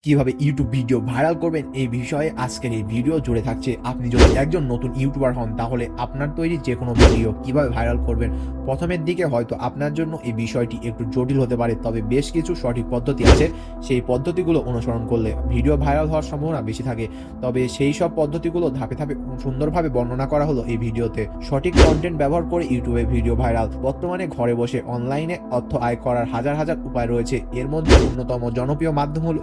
কিভাবে YouTube video viral করবেন এই বিষয়ে আজকের এই ভিডিও জুড়ে থাকছে। আপনি যদি একজন নতুন ইউটিউবার হন তাহলে আপনার তৈরি যে কোনো ভিডিও কিভাবে ভাইরাল করবেন, প্রথমের দিকে হয়তো আপনার জন্য এই বিষয়টি একটু জটিল হতে পারে, তবে বেশ কিছু সঠিক পদ্ধতি আছে। সেই পদ্ধতিগুলো অনুসরণ করলে ভিডিও ভাইরাল হওয়ার সম্ভাবনা বেশি থাকে। তবে সেই সব পদ্ধতিগুলো ধাপে ধাপে সুন্দরভাবে বর্ণনা করা হলো এই ভিডিওতে। সঠিক কন্টেন্ট ব্যবহার করে ইউটিউবে ভিডিও ভাইরাল। বর্তমানে ঘরে বসে অনলাইনে অর্থ আয় করার হাজার হাজার উপায় রয়েছে। এর মধ্যে অন্যতম জনপ্রিয় মাধ্যম হলো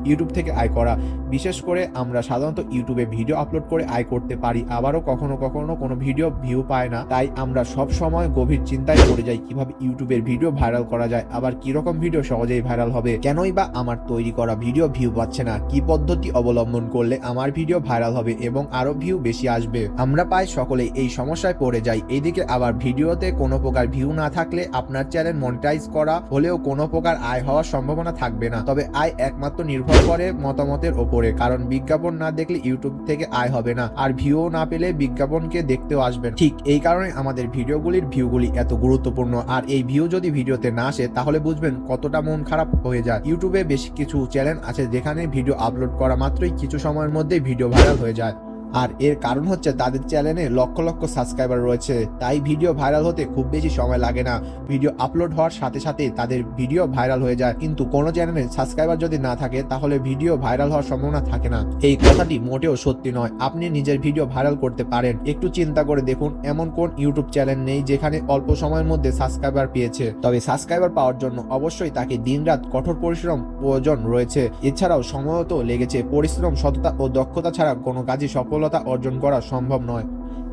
ইউটিউব থেকে আয় করা। বিশেষ করে আমরা সাধারণত ইউটিউবে ভিডিও আপলোড করে আয় করতে পারি, আবারও কখনো কখনো কোনো ভিডিও ভিউ পায় না। তাই আমরা সব সময় গভীর চিন্তায় পড়ে যাই কিভাবে ইউটিউবের ভিডিও ভাইরাল করা যায়, আবার কিরকম ভিডিও সহজেই ভাইরাল হবে, কেনই বা আমার তৈরি করা ভিডিও ভিউ পাচ্ছে না, কি পদ্ধতি অবলম্বন করলে আমার ভিডিও ভাইরাল হবে এবং আরো ভিউ বেশি আসবে। আমরা প্রায় সকলেই এই সমস্যায় পড়ে যাই। এইদিকে আবার ভিডিওতে কোনো প্রকার ভিউ না থাকলে আপনার চ্যানেল মনিটাইজ করা হলেও কোনো প্রকার আয় হওয়ার সম্ভাবনা থাকবে না। তবে আয় একমাত্র নির্ভর করে মতামতের ওপরে, কারণ বিজ্ঞাপন না দেখলে ইউটিউব থেকে আয় হবে না, আর ভিউ না পেলে বিজ্ঞাপনকে দেখতেও আসবেন। ঠিক এই কারণে আমাদের ভিডিওগুলির ভিউগুলি এত গুরুত্বপূর্ণ। আর এই ভিউ যদি ভিডিওতে না আসে তাহলে বুঝবেন কতটা মন খারাপ হয়ে যায়। ইউটিউবে বেশ কিছু চ্যানেল আছে যেখানে ভিডিও আপলোড করা মাত্রই কিছু সময়ের মধ্যেই ভিডিও ভাইরাল হয়ে যায়। আর এর কারণ হচ্ছে তাদের চ্যানেলে লক্ষ লক্ষ সাবস্ক্রাইবার রয়েছে, তাই ভিডিও ভাইরাল হতে খুব বেশি সময় লাগে না। ভিডিও আপলোড হওয়ার সাথে সাথে তাদের ভিডিও ভাইরাল হয়ে যায়। কিন্তু কোনো চ্যানেলে সাবস্ক্রাইবার যদি না থাকে তাহলে ভিডিও ভাইরাল হওয়ার সম্ভাবনা থাকে না। এই কথাটি মোটেও সত্যি নয়। আপনি নিজের ভিডিও ভাইরাল করতে পারেন। একটু চিন্তা করে দেখুন, এমন কোন ইউটিউব চ্যানেল নেই যেখানে অল্প সময়ের মধ্যে সাবস্ক্রাইবার পেয়েছে। তবে সাবস্ক্রাইবার পাওয়ার জন্য অবশ্যই তাকে দিনরাত কঠোর পরিশ্রম প্রয়োজন রয়েছে। এছাড়াও সময়ও তো লেগেছে। পরিশ্রম, সততা ও দক্ষতা ছাড়া কোনো কাজই সফলতা অর্জন করা সম্ভব নয়।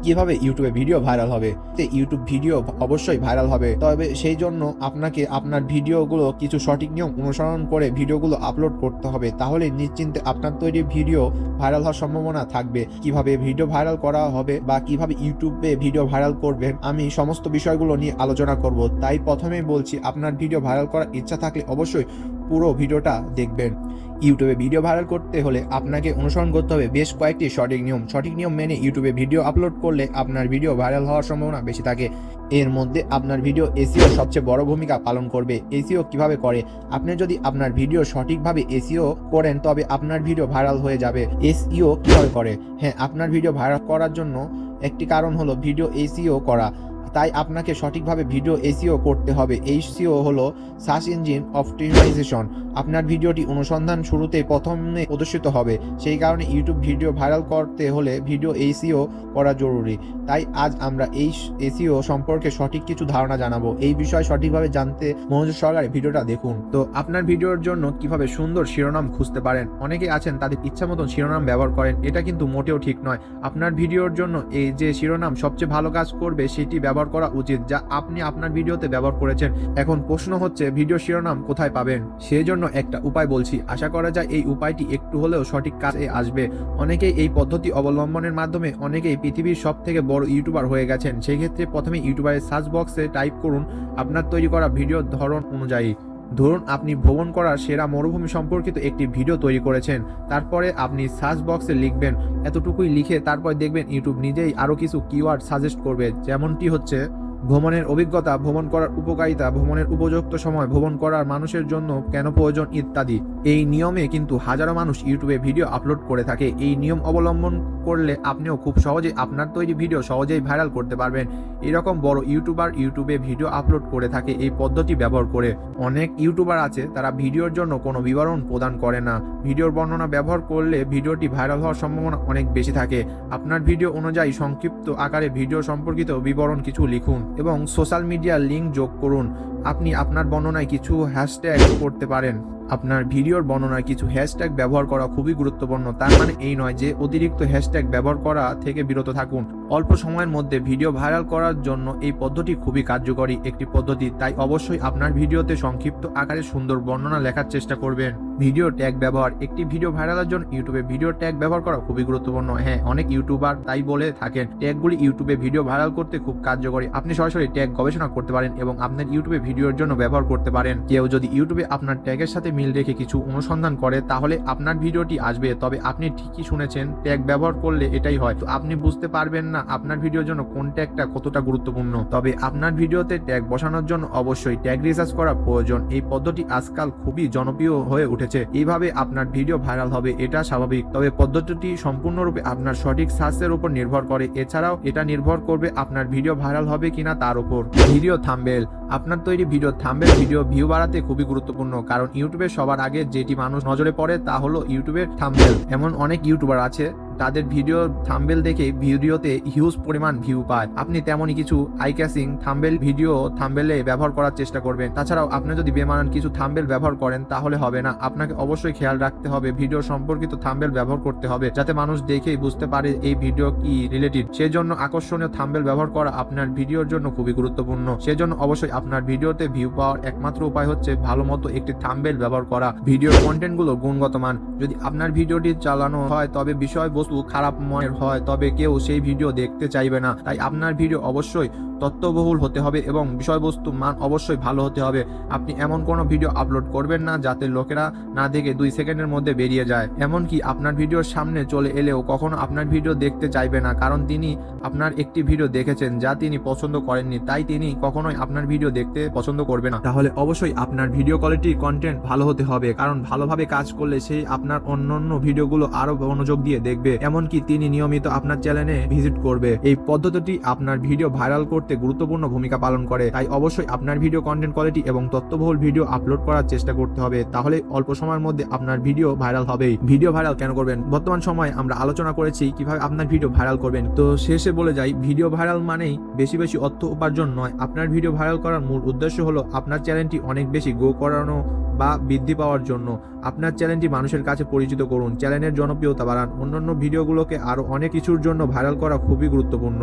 কিভাবে ইউটিউবে ভিডিও ভাইরাল হবে? ইউটিউব ভিডিও অবশ্যই ভাইরাল হবে, তবে সেই জন্য আপনাকে আপনার ভিডিওগুলো কিছু সঠিক নিয়ম অনুসরণ করে ভিডিওগুলো আপলোড করতে হবে। তাহলে নিশ্চিন্তে আপনার তৈরি ভিডিও ভাইরাল হওয়ার সম্ভাবনা থাকবে। কিভাবে ভিডিও ভাইরাল করা হবে বা কিভাবে ইউটিউবে ভিডিও ভাইরাল করবেন, আমি সমস্ত বিষয়গুলো নিয়ে আলোচনা করব। তাই প্রথমেই বলছি, আপনার ভিডিও ভাইরাল করার ইচ্ছা থাকলে অবশ্যই পুরো ভিডিওটা দেখবেন। ইউটিউবে ভিডিও ভাইরাল করতে হলে আপনাকে অনুসরণ করতে হবে বেশ কয়েকটি সঠিক নিয়ম মেনে ইউটিউবে ভিডিও আপলোড করলে আপনার ভিডিও ভাইরাল হওয়ার সম্ভাবনা বেশি থাকে। এর মধ্যে আপনার ভিডিও এসইও সবচেয়ে বড় ভূমিকা পালন করবে। এসইও কিভাবে করে? আপনি যদি আপনার ভিডিও সঠিকভাবে এসইও করেন তবে আপনার ভিডিও ভাইরাল হয়ে যাবে। এসইও কিভাবে করে? হ্যাঁ, আপনার ভিডিও ভাইরাল করার জন্য একটি কারণ হলো ভিডিও এসইও করা। তাই আপনাকে সঠিকভাবে ভিডিও এসইও করতে হবে। এসইও হলো সার্চ ইঞ্জিন অপটিমাইজেশন। আপনার ভিডিওটি অনুসন্ধান শুরুতে প্রথমে প্রদর্শিত হবে। সেই কারণে ইউটিউব ভিডিও ভাইরাল করতে হলে ভিডিও এসইও করা জরুরি। তাই আজ আমরা এই এসইও সম্পর্কে সঠিক কিছু ধারণা জানাবো। এই বিষয়ে সঠিকভাবে জানতে মনোযোগ সহকারে ভিডিওটা দেখুন। তো আপনার ভিডিওর জন্য কিভাবে সুন্দর শিরোনাম খুঁজতে পারেন। অনেকে আছেন তাদের ইচ্ছা মতন শিরোনাম ব্যবহার করেন, এটা কিন্তু মোটেও ঠিক নয়। আপনার ভিডিওর জন্য এই যে শিরোনাম সবচেয়ে ভালো কাজ করবে সেটি ব্যবহার করা উচিত, যা আপনি আপনার ভিডিওতে ব্যবহার করেছেন। এখন প্রশ্ন হচ্ছে ভিডিও শিরোনাম কোথায় পাবেন? সেই জন্য একটা উপায় বলছি। আশা করা যায় এই উপায়টি একটু হলেও সঠিক কাজে আসবে। অনেকেই এই পদ্ধতি অবলম্বনের মাধ্যমে অনেকেই পৃথিবীর সব থেকে বড় ইউটিউবার হয়ে গেছেন। সেই ক্ষেত্রে প্রথমে ইউটিউবারের সার্চ বক্সে টাইপ করুন আপনার তৈরি করা ভিডিওর ধরন অনুযায়ী। ধরুন আপনি ভ্রমণ করার সেরা মরুভূমি সম্পর্কিত একটি ভিডিও তৈরি করেছেন। তারপরে আপনি সার্চ বক্সে লিখবেন এতটুকুই, লিখে তারপর দেখবেন ইউটিউব নিজেই আরও কিছু কিওয়ার্ড সাজেস্ট করবে, যেমনটি হচ্ছে ভ্রমণের অভিজ্ঞতা, ভ্রমণ করার উপকারিতা, ভ্রমণের উপযুক্ত সময়, ভ্রমণ করার মানুষের জন্য কেন প্রয়োজন ইত্যাদি। এই নিয়মে কিন্তু হাজারো মানুষ ইউটিউবে ভিডিও আপলোড করে থাকে। এই নিয়ম অবলম্বন করলে আপনিও খুব সহজেই আপনার তৈরি ভিডিও সহজেই ভাইরাল করতে পারবেন। এরকম বড় ইউটিউবার ইউটিউবে ভিডিও আপলোড করে থাকে এই পদ্ধতি ব্যবহার করে। অনেক ইউটিউবার আছে তারা ভিডিওর জন্য কোনো বিবরণ প্রদান করে না। ভিডিওর বর্ণনা ব্যবহার করলে ভিডিওটি ভাইরাল হওয়ার সম্ভাবনা অনেক বেশি থাকে। আপনার ভিডিও অনুযায়ী সংক্ষিপ্ত আকারে ভিডিও সম্পর্কিত বিবরণ কিছু লিখুন এবং সোশ্যাল মিডিয়ার লিঙ্ক যোগ করুন। আপনি আপনার বর্ণনায় কিছু হ্যাশট্যাগ করতে পারেন। আপনার ভিডিওর বর্ণনায় কিছু হ্যাশট্যাগ ব্যবহার করা খুবই গুরুত্বপূর্ণ। তার মানে এই নয় যে অতিরিক্ত হ্যাশট্যাগ ব্যবহার করা থেকে বিরত থাকুন। অল্প সময়ের মধ্যে ভিডিও ভাইরাল করার জন্য এই পদ্ধতি খুবই কার্যকরী একটি পদ্ধতি। তাই অবশ্যই আপনার ভিডিওতে সংক্ষিপ্ত আকারে সুন্দর বর্ণনা লেখার চেষ্টা করবেন। ভিডিও ট্যাগ ব্যবহার। একটি ভিডিও ভাইরালের জন্য ইউটিউবে ভিডিও ট্যাগ ব্যবহার করা খুবই গুরুত্বপূর্ণ। হ্যাঁ, অনেক ইউটিউবার তাই বলে থাকেন। ট্যাগগুলি ইউটিউবে ভিডিও ভাইরাল করতে খুব কার্যকরী। আপনি সরাসরি ট্যাগ গবেষণা করতে পারেন এবং আপনার ইউটিউবে ভিডিওর জন্য ব্যবহার করতে পারেন। কেউ যদি ইউটিউবে আপনার ট্যাগের সাথে মিল রেখে কিছু অনুসন্ধান করে তাহলে আপনার ভিডিওটি আসবে। তবে আপনি ঠিকই শুনেছেন, ট্যাগ ব্যবহার করলে এটাই হয়। তো আপনি বুঝতে পারবেন না আপনার ভিডিওর জন্য কোন ট্যাগটা কতটা গুরুত্বপূর্ণ। তবে আপনার ভিডিওতে ট্যাগ বসানোর জন্য অবশ্যই ট্যাগ রিসার্চ করা প্রয়োজন। এই পদ্ধতি আজকাল খুবই জনপ্রিয় হয়ে উঠেছে। এইভাবে আপনার ভিডিও ভাইরাল হবে এটা স্বাভাবিক, তবে পদ্ধতিটি সম্পূর্ণরূপে আপনার সঠিক সার্চের উপর নির্ভর করে। এছাড়াও এটা নির্ভর করবে আপনার ভিডিও ভাইরাল হবে কিনা তার উপর। ভিডিও থাম্বনেল, আপনার তৈরি ভিডিও থাম্বনেল ভিডিও ভিউ বাড়াতে খুবই গুরুত্বপূর্ণ, কারণ ইউটিউবে সবার আগে যেটি মানুষ নজরে পড়ে তা হলো ইউটিউবের থাম্বনেল। এমন অনেক ইউটিউবার আছে তাদের ভিডিও থাম্বনেল দেখে ভিডিওতে হিউজ পরিমাণ ভিউ পায়। আপনি তেমনই কিছু আই ক্যাচিং থাম্বনেল ভিডিও থাম্বনেলে ব্যবহার করার চেষ্টা করবেন। তাছাড়াও আপনি যদি বেমানান কিছু থাম্বনেল ব্যবহার করেন তাহলে হবে না। আপনাকে অবশ্যই খেয়াল রাখতে হবে ভিডিও সম্পর্কিত থাম্বনেল ব্যবহার করতে হবে, যাতে মানুষ দেখেই বুঝতে পারে এই ভিডিও কি রিলেটেড। সেজন্য আকর্ষণীয় থাম্বনেল ব্যবহার করা আপনার ভিডিওর জন্য খুবই গুরুত্বপূর্ণ। সেজন্য অবশ্যই আপনার ভিডিওতে ভিউ পাওয়ার একমাত্র উপায় হচ্ছে ভালো মতো একটি থাম্বনেল ব্যবহার করা। ভিডিওর কন্টেন্টগুলো গুণগত মান, যদি আপনার ভিডিওটি চালানো হয় তবে বিষয়বস্তু খারাপ মনের হয় তবে কেউ সেই ভিডিও দেখতে চাইবে না। তাই আপনার ভিডিও অবশ্যই তথ্যবহুল হতে হবে এবং বিষয়বস্তু মান অবশ্যই ভালো হতে হবে। আপনি এমন কোনো ভিডিও আপলোড করবেন না যাতে লোকেরা না দেখে 2 সেকেন্ডের মধ্যে বেরিয়ে যায়। এমনকি আপনার ভিডিওর সামনে চলে এলেও কখনো আপনার ভিডিও দেখতে চাইবে না, কারণ তিনি আপনার একটি ভিডিও দেখেছেন যা তিনি পছন্দ করেননি, তাই তিনি কখনোই আপনার ভিডিও দেখতে পছন্দ করবে না। তাহলে অবশ্যই আপনার ভিডিও কোয়ালিটি কন্টেন্ট ভালো হতে হবে, কারণ ভালোভাবে কাজ করলে সেই আপনার অন্যান্য ভিডিওগুলো আরো মনোযোগ দিয়ে দেখবে, এমনকি তিনি নিয়মিত আপনার চ্যানেলে ভিজিট করবে। এই পদ্ধতিটি আপনার ভিডিও ভাইরাল করতে গুরুত্বপূর্ণ ভূমিকা পালন করে। তাই অবশ্যই আপনার ভিডিও কন্টেন্ট কোয়ালিটি এবং তথ্যবহুল ভিডিও আপলোড করার চেষ্টা করতে হবে, তাহলে অল্প সময়ের মধ্যে আপনার ভিডিও ভাইরাল হবেই। ভিডিও ভাইরাল কেন করবেন, বর্তমান সময়ে আমরা আলোচনা করেছি কিভাবে আপনার ভিডিও ভাইরাল করবেন। তো শেষে বলে যাই, ভিডিও ভাইরাল মানেই বেশি বেশি অর্থ উপার্জন নয়। আপনার ভিডিও ভাইরাল করার মূল উদ্দেশ্য হলো আপনার চ্যানেলটি অনেক বেশি গ্রো করানো বা বৃদ্ধি পাওয়ার জন্য। আপনার চ্যানেলটি মানুষের কাছে পরিচিত করুন, চ্যানেলের জনপ্রিয়তা বাড়ান। অন্যান্য ভিডিওগুলোকে আরো অনেক কিছুর জন্য ভাইরাল করা খুবই গুরুত্বপূর্ণ।